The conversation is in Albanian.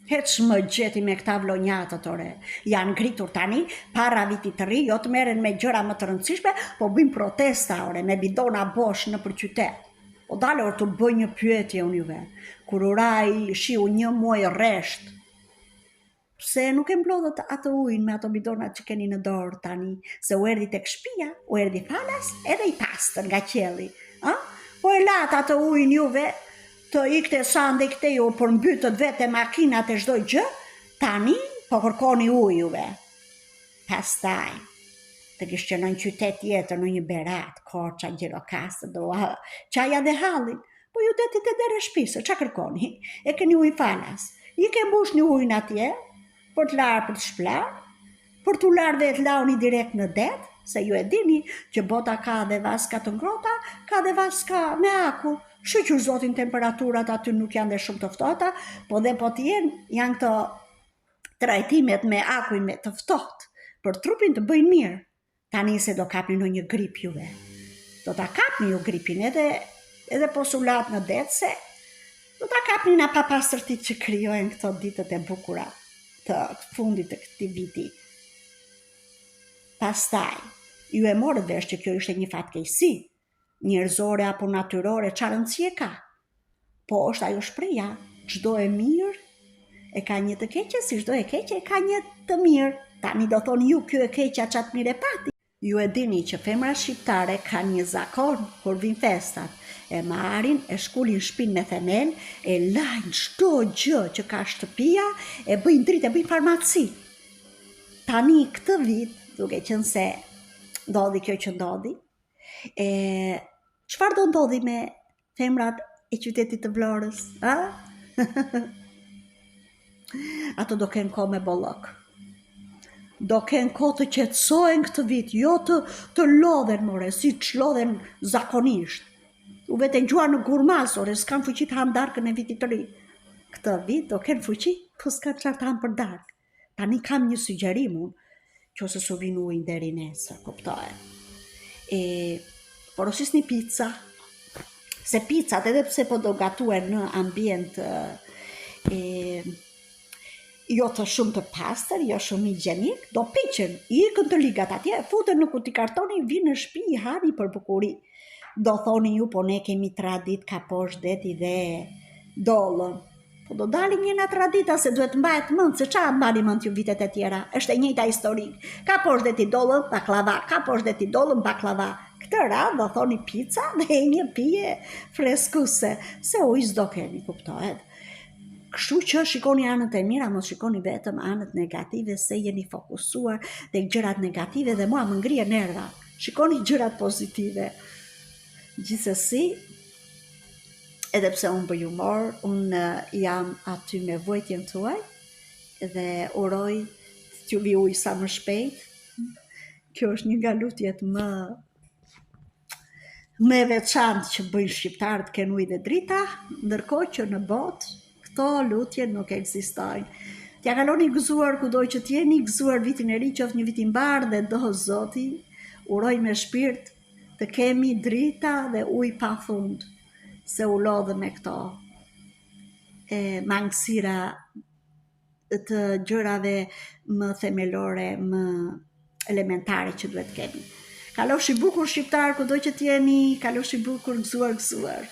Hec më gjeti me këta vlonjatët ore. Janë ngritur tani, para vitit të ri, jo të merren me gjëra më të rëndësishme, po bëjnë protesta ore, me bidona bosh në për qytet. O dalë orë të bëj një pyetje unë juve. Kur uraj shiu 1 muaj rresht, pse nuk e mblodhët atë ujnë me ato bidonat që keni në dorë tani, se u erdhi tek shtëpia, u erdhi falas edhe i pastër nga qielli. Po e latë atë ujnë juve, të ikte sa ndekte ju për mbytët vete makinat e çdo gjë, tani po kërkoni ujë juve. Pastaj, të kishte në një qytet tjetër, në një berat, Korça, Gjirokastër, qaja dhe hallin, po ju detit e dere shpisë, qa kërkoni? E keni ujë falas, i ke mbush një ujnë atje, për të larë për të shplar, për të larë dhe të launi direkt në det, se ju e dini që bota ka dhe vaska të ngrota, ka dhe vaska me akull. Shqyqur zotin temperaturat aty nuk janë dhe shumë të ftohta, po dhe po t'jen janë këto trajtimet me akuj me të ftoht, për trupin të bëjnë mirë. Tani se do kapni në një grip juve. Do ta kapni ju gripin edhe posulat në det, se do ta kapni nga papastërtit që krijojnë këto ditët e bukura të fundit të këtij viti. Pastaj, ju e morët vesh që kjo ishte një fatkeqësi, njerëzore apo natyrore, çfarë rëndësie ka? Po është ajo shpreha, çdo e mirë e ka një të keqe, si çdo e keqe e ka një të mirë. Tani do thoni ju, kjo e keqja çat mirë e pati. Ju e dini që femra shqiptare kanë një zakon kur vin festat. E marrin, e shkullin shtëpinë me themel, e lajnë çdo gjë që ka shtëpia, e bëjnë dritë, e bëjnë farmaci. Tani këtë vit, duke qenë se ndodhi kjo që ndodhi, çfarë do ndodhi me femrat e qytetit të Vlorës? Ato do kenë kohë me bollok. Do kenë kohë të qetësohen këtë vit, jo të lodhen more, si që lodhen zakonisht. U vete ngjuar në gurmasore, s'kan fuqi të hanë darkën e vitit të ri. Këtë vit do kenë fuqi, po s'kan çfarë të hanë për darkë. Tani kam një sugjerim unë, qose su vin ujnë deri nesër, kuptohet. Porosisni pica, se picat edhe pse po do gatuen në ambient jo të shumë të pastër, jo shumë higienik, do piqen, ikën të ligat atje, futen në kuti kartoni, vinë në shtëpi, i hani për bukuri. Do thoni ju, po ne kemi tradit ka poshtë deti dhe dollën. Po do dalim një nga tradita se duhet mbahet mend, se qa mbani mend ju vitet e tjera, është e njëjta historik. Ka poshtë deti dollën, baklava, ka poshtë deti dollën, baklava. Këtë radhë do thoni pica dhe një pije freskuese, se ujë s'do keni, kuptohet. Kështu që shikoni anët e mira, mos shikoni vetëm anët negative, se jeni fokusuar tek gjërat negative dhe mua më ngrihen nerva. Shikoni gjërat pozitive. Gjithsesi, edhe pse unë bëj humor, unë jam aty me vojtjen tuaj dhe uroj t'ju vi ujë sa më shpejt. Kjo është një nga lutjet më veçantë që bëjnë shqiptarët, kenë ujë dhe drita, ndërkohë që në botë këto lutje nuk ekzistojnë. T'ja kaloni gëzuar kudo që t'jeni, gëzuar vitin e ri, qoftë një vit i mbar dhe do Zoti, uroj me shpirt të kemi drita dhe ujë pafund, se u lodhe me këto mangësira të gjërave më themelore, më elementare që duhet kemi. Kalofshi bukur shqiptar kudo që t'jeni, kalofshi bukur, gëzuar.